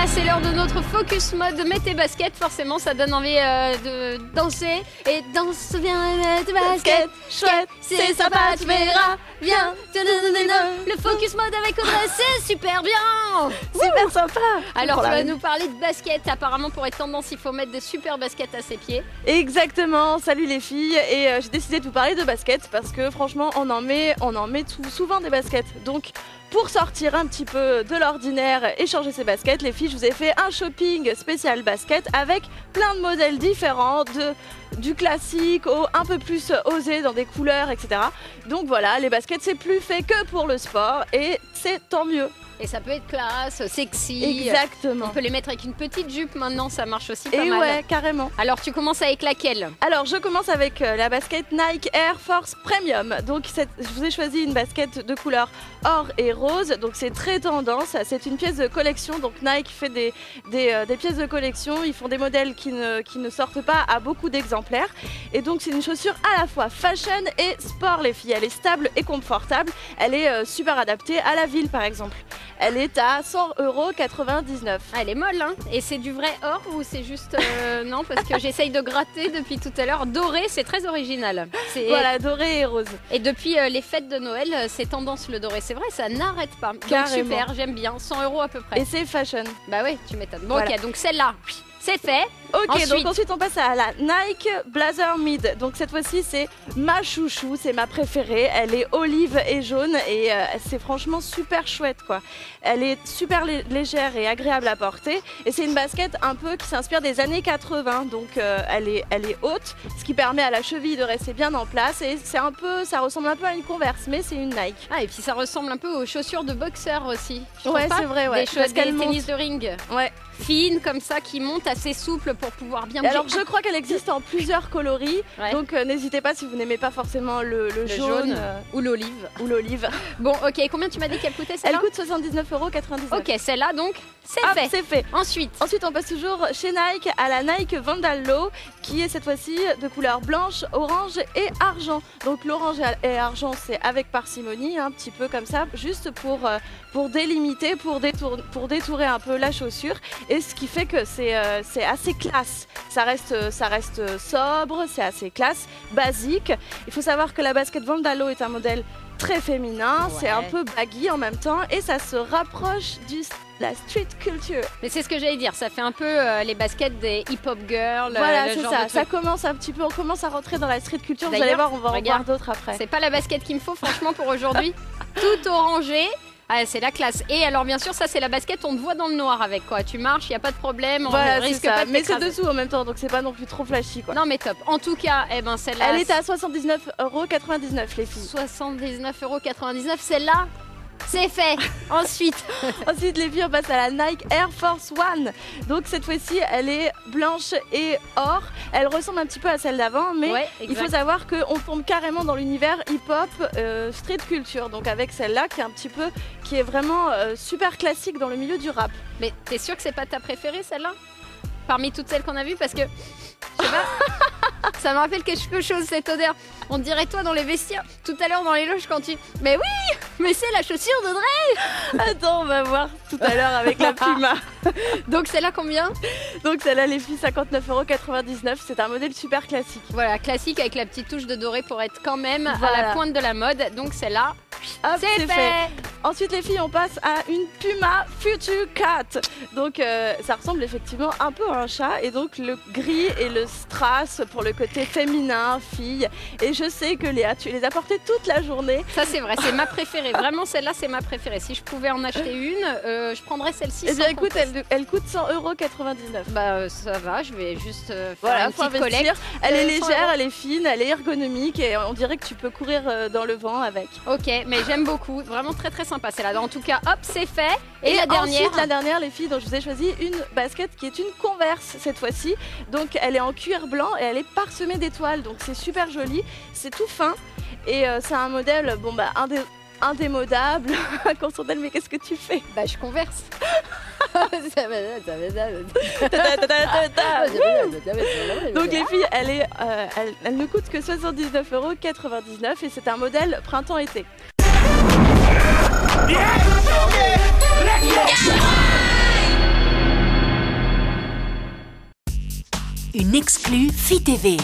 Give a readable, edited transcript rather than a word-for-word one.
c'est l'heure de notre focus mode. Mets tes baskets, forcément ça donne envie de danser. Et danse bien tes baskets, chouette, c'est sympa, tu verras. Viens, le focus mode avec Audrey, c'est super bien. Super sympa. Alors tu vas nous parler de baskets. Apparemment pour être tendance, il faut mettre de super baskets à ses pieds. Exactement, salut les filles. Et j'ai décidé de vous parler de baskets parce que franchement on en met souvent des baskets. Donc pour sortir un petit peu de l'ordinaire et changer ses baskets, les filles, je vous ai fait un shopping spécial basket avec plein de modèles différents, du classique au un peu plus osé dans des couleurs, etc. Donc voilà, les baskets, c'est plus fait que pour le sport et c'est tant mieux. Et ça peut être classe, sexy. Exactement. On peut les mettre avec une petite jupe maintenant, ça marche aussi pas mal. Et ouais, carrément. Alors tu commences avec laquelle? Alors je commence avec la basket Nike Air Force Premium. Donc je vous ai choisi une basket de couleur or et rose. Donc c'est très tendance. C'est une pièce de collection. Donc Nike fait des pièces de collection. Ils font des modèles qui ne sortent pas à beaucoup d'exemplaires. Et donc c'est une chaussure à la fois fashion et sport les filles. Elle est stable et confortable. Elle est super adaptée à la ville par exemple. Elle est à 100,99 €. Ah, elle est molle, hein. Et c'est du vrai or ou c'est juste... non, parce que j'essaye de gratter depuis tout à l'heure. Doré, c'est très original. Voilà, doré et rose. Et depuis les fêtes de Noël, c'est tendance le doré. C'est vrai, ça n'arrête pas. Donc carrément. super, j'aime bien. 100 € à peu près. Et c'est fashion. Bah oui, tu m'étonnes. Bon, voilà. Ok, donc celle-là, c'est fait. Ok, donc ensuite on passe à la Nike Blazer Mid. Donc cette fois-ci c'est ma chouchou, c'est ma préférée. Elle est olive et jaune et c'est franchement super chouette quoi. Elle est super légère et agréable à porter. Et c'est une basket un peu qui s'inspire des années 80. Donc elle est haute, ce qui permet à la cheville de rester bien en place. Et ça ressemble un peu à une Converse, mais c'est une Nike. Ah et puis ça ressemble un peu aux chaussures de boxeur aussi. Ouais, c'est vrai, ouais. Des tennis de ring. Ouais. Fine comme ça qui monte assez souple pour pouvoir bien alors je crois qu'elle existe en plusieurs coloris, ouais. Donc n'hésitez pas si vous n'aimez pas forcément le jaune ou l'olive. Bon ok, combien tu m'as dit qu'elle coûtait celle-là? Elle coûte 79,99 €. Ok, celle-là donc c'est fait. Ensuite on passe toujours chez Nike à la Nike Vandal Low qui est cette fois-ci de couleur blanche, orange et argent. Donc l'orange et argent c'est avec parcimonie, un petit peu comme ça, juste pour délimiter, pour détourer un peu la chaussure. Et ce qui fait que c'est assez classe. Ça reste sobre, c'est assez classe, basique. Il faut savoir que la basket Vandalo est un modèle très féminin, c'est un peu baggy en même temps et ça se rapproche de la street culture. Mais c'est ce que j'allais dire, ça fait un peu les baskets des hip-hop girls. Voilà, c'est ça. Ça commence un petit peu, on commence à rentrer dans la street culture. Vous allez voir, on va en voir d'autres après. C'est pas la basket qu'il me faut franchement pour aujourd'hui. Tout orangé. Ah, c'est la classe. Et alors bien sûr ça c'est la basket, on te voit dans le noir avec quoi. Tu marches, il n'y a pas de problème, voilà, on risque ça. pas de mais c'est dessous en même temps donc c'est pas non plus trop flashy quoi. Non mais top. En tout cas, celle-là... Elle était à 79,99 € les filles. 79,99 €, celle-là c'est fait. Ensuite les filles on passe à la Nike Air Force One. Donc cette fois-ci elle est blanche et or. Elle ressemble un petit peu à celle d'avant mais il faut savoir qu'on tombe carrément dans l'univers hip-hop street culture. Donc avec celle-là qui est vraiment super classique dans le milieu du rap. Mais t'es sûre que c'est pas ta préférée celle-là? Parmi toutes celles qu'on a vues parce que je sais pas, ça me rappelle quelque chose cette odeur. On dirait toi dans les vestiaires, tout à l'heure dans les loges quand tu... Mais oui, mais c'est la chaussure d'Audrey. Attends, on va voir tout à l'heure avec la Puma. Donc celle-là combien? Donc celle-là les filles 59,99 €, c'est un modèle super classique. Voilà, classique avec la petite touche de doré pour être quand même à la pointe de la mode. Donc celle-là, c'est fait. Ensuite les filles on passe à une Puma Future Cat. Donc ça ressemble effectivement un peu à un chat et donc le gris et le strass pour le côté féminin, fille. Et je sais que Léa tu les as portées toute la journée. Ça c'est vrai, c'est ma préférée. Vraiment celle-là c'est ma préférée. Si je pouvais en acheter une, je prendrais celle-ci. Eh bien écoute, elle coûte 100,99 €. Bah ça va, je vais juste faire une petite collecte. Elle est légère, elle est fine, elle est ergonomique et on dirait que tu peux courir dans le vent avec. Ok, mais j'aime beaucoup, vraiment très très sympa celle-là. En tout cas, hop, c'est fait. Et la dernière. Ensuite, la dernière, les filles, dont je vous ai choisi une basket qui est une Converse cette fois-ci. Donc elle est en cuir blanc et elle est parsemée d'étoiles. Donc c'est super joli, c'est tout fin et c'est un modèle indémodable. Constantelle, mais qu'est-ce que tu fais? Bah je converse. Donc les filles, elle ne coûte que 79,99 € et c'est un modèle printemps-été. une exclue Phi TV.